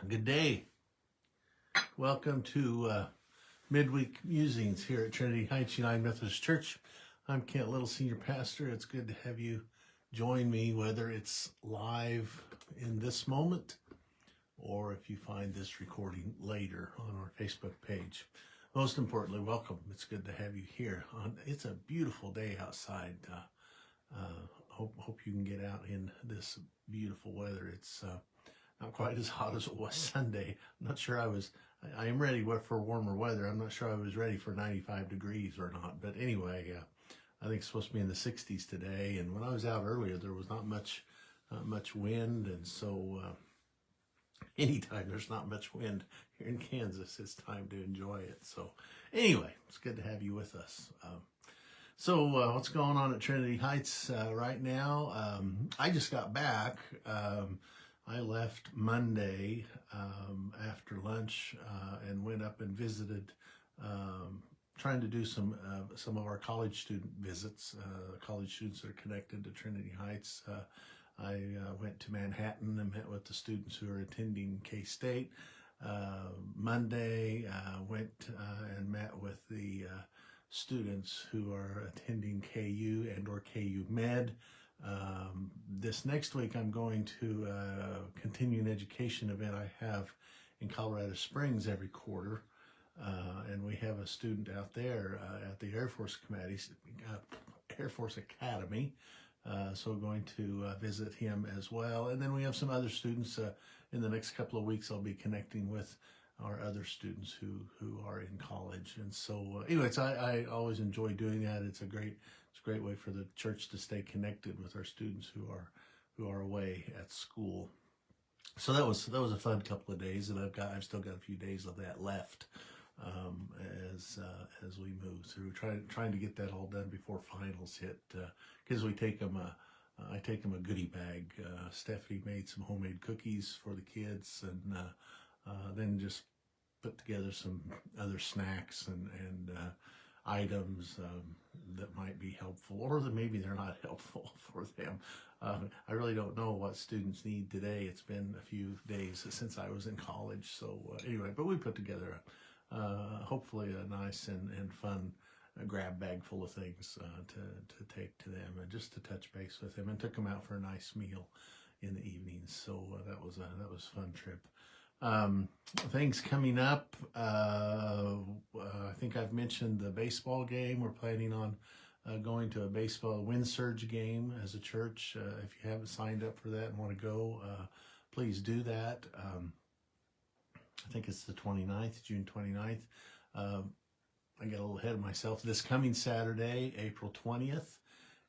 Good day. Welcome to Midweek Musings here at Trinity Heights United Methodist Church. I'm Kent Little, Senior Pastor. It's good to have you join me, whether it's live in this moment or if you find this recording later on our Facebook page. Most importantly, welcome. It's good to have you here. It's a beautiful day outside. Hope you can get out in this beautiful weather. It's not quite as hot as it was Sunday. I'm not sure I am ready for warmer weather. I'm not sure I was ready for 95 degrees or not. But anyway, I think it's supposed to be in the 60s today. And when I was out earlier, there was not much wind. And so anytime there's not much wind here in Kansas, it's time to enjoy it. So anyway, it's good to have you with us. So what's going on at Trinity Heights right now? I just got back. I left Monday after lunch and went up and visited, trying to do some of our college student visits, college students that are connected to Trinity Heights. I went to Manhattan and met with the students who are attending K-State. Monday, went and met with the students who are attending KU and or KU Med. This next week, I'm going to a continuing education event I have in Colorado Springs every quarter. And we have a student out there at the Air Force Academy. So we're going to visit him as well. And then we have some other students in the next couple of weeks. I'll be connecting with our other students who are in college. And so anyways, I always enjoy doing that. It's a great way for the church to stay connected with our students who are away at school. So that was a fun couple of days, and I've still got a few days of that left as we move through, trying to get that all done before finals hit, because I take them a goodie bag. Stephanie made some homemade cookies for the kids, and then just put together some other snacks and items that might be helpful, or that maybe they're not helpful for them. I really don't know what students need today. It's been a few days since I was in college. So anyway, but we put together hopefully a nice and fun grab bag full of things to take to them, and just to touch base with them, and took them out for a nice meal in the evenings. So that was a fun trip. Things coming up. I think I've mentioned the baseball game. We're planning on going to a baseball wind surge game as a church. If you haven't signed up for that and want to go, please do that. I think it's the 29th, June 29th. I got a little ahead of myself. This coming Saturday, April 20th,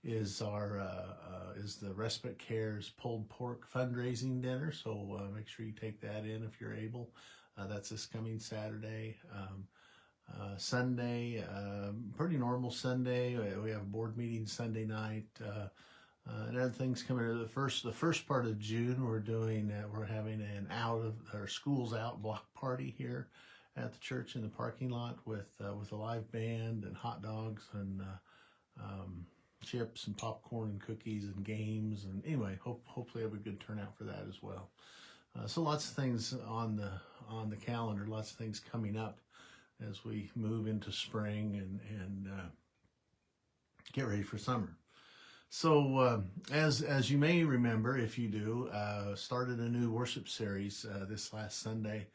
is the Respite Cares pulled pork fundraising dinner. So make sure you take that in if you're able. That's this coming Saturday. Sunday, pretty normal Sunday. We have a board meeting Sunday night. And other things coming. The first part of June, we're having an schools out block party here at the church in the parking lot with a live band and hot dogs and chips and popcorn and cookies and games, and anyway, hopefully have a good turnout for that as well. So lots of things on the calendar, lots of things coming up as we move into spring and get ready for summer. So as you may remember, if you do, started a new worship series this last Sunday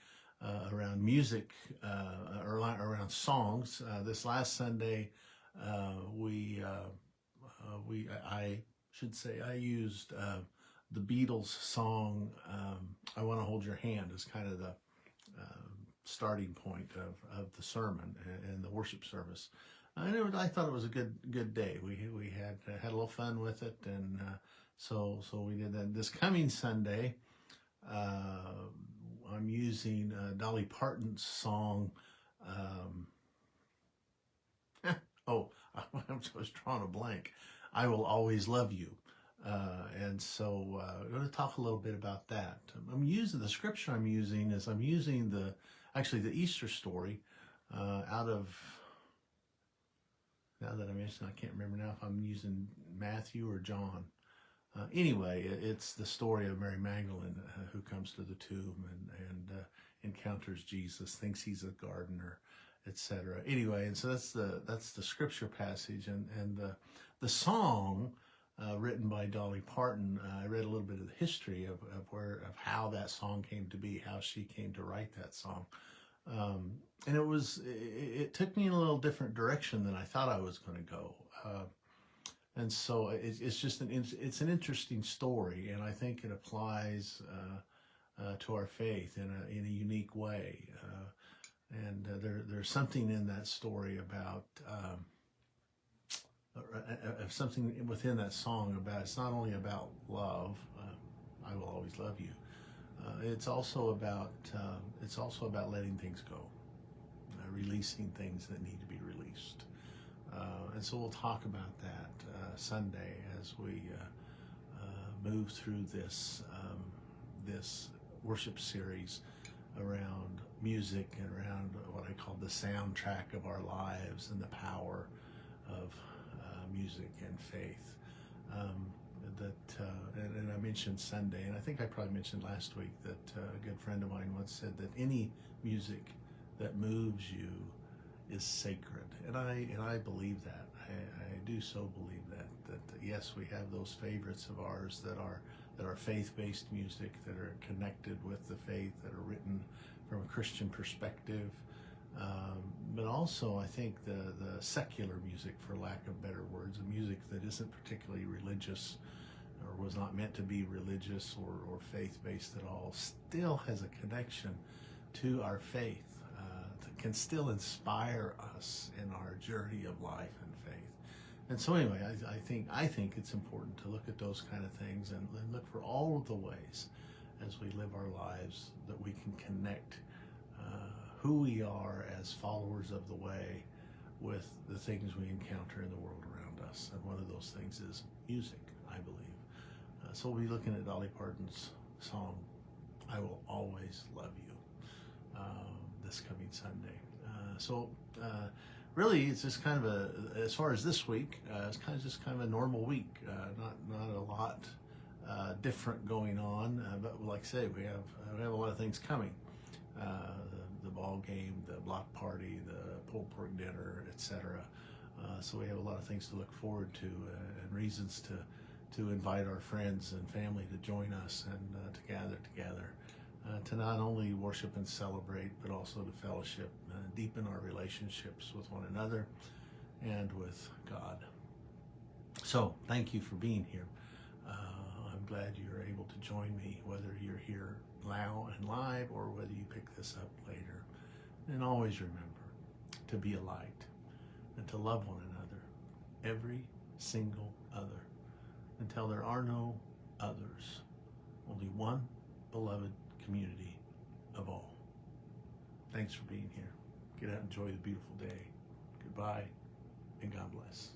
around music, or around songs. This last Sunday, I used the Beatles song, I Want to Hold Your Hand, as kind of the starting point of the sermon and the worship service. I thought it was a good day. We had a little fun with it, and so we did that. This coming Sunday, I'm using Dolly Parton's song. I was drawing a blank. I Will Always Love You. And so I'm going to talk a little bit about that. The scripture I'm using the Easter story out of, now that I mentioned, I can't remember now if I'm using Matthew or John. Anyway, it's the story of Mary Magdalene who comes to the tomb and encounters Jesus, thinks he's a gardener, etc. Anyway, and so that's the scripture passage, and the song written by Dolly Parton. I read a little bit of the history of how that song came to be, how she came to write that song. And it took me in a little different direction than I thought I was going to go. And so it's an interesting story, and I think it applies to our faith in a unique way. And there's something in that story about something within that song about it's not only about love. I will always love you. It's also about letting things go, releasing things that need to be released. And so we'll talk about that Sunday as we move through this worship series around music and around what I call the soundtrack of our lives and the power of music and faith. And I mentioned Sunday, and I think I probably mentioned last week that a good friend of mine once said that any music that moves you is sacred, and I believe that. I do so believe that yes, we have those favorites of ours that are faith-based music, that are connected with the faith, that are written from a Christian perspective. But also, I think the secular music, for lack of better words, the music that isn't particularly religious or was not meant to be religious or faith-based at all, still has a connection to our faith, that can still inspire us in our journey of life and faith. And so anyway, I think it's important to look at those kind of things and look for all of the ways as we live our lives that we can connect who we are as followers of the way with the things we encounter in the world around us. And one of those things is music, I believe. So we'll be looking at Dolly Parton's song, I Will Always Love You, this coming Sunday. Really, it's just kind of as far as this week, it's just kind of a normal week. Not a lot different going on, but like I say, we have a lot of things coming. The ball game, the block party, the pulled pork dinner, etc. So we have a lot of things to look forward to and reasons to invite our friends and family to join us and to gather together to not only worship and celebrate, but also to fellowship, deepen our relationships with one another and with God. So thank you for being here. I'm glad you're able to join me, whether you're here now and live or whether you pick this up later. And always remember to be a light and to love one another, every single other, until there are no others, only one beloved community of all. Thanks for being here. Get out and enjoy the beautiful day. Goodbye and God bless.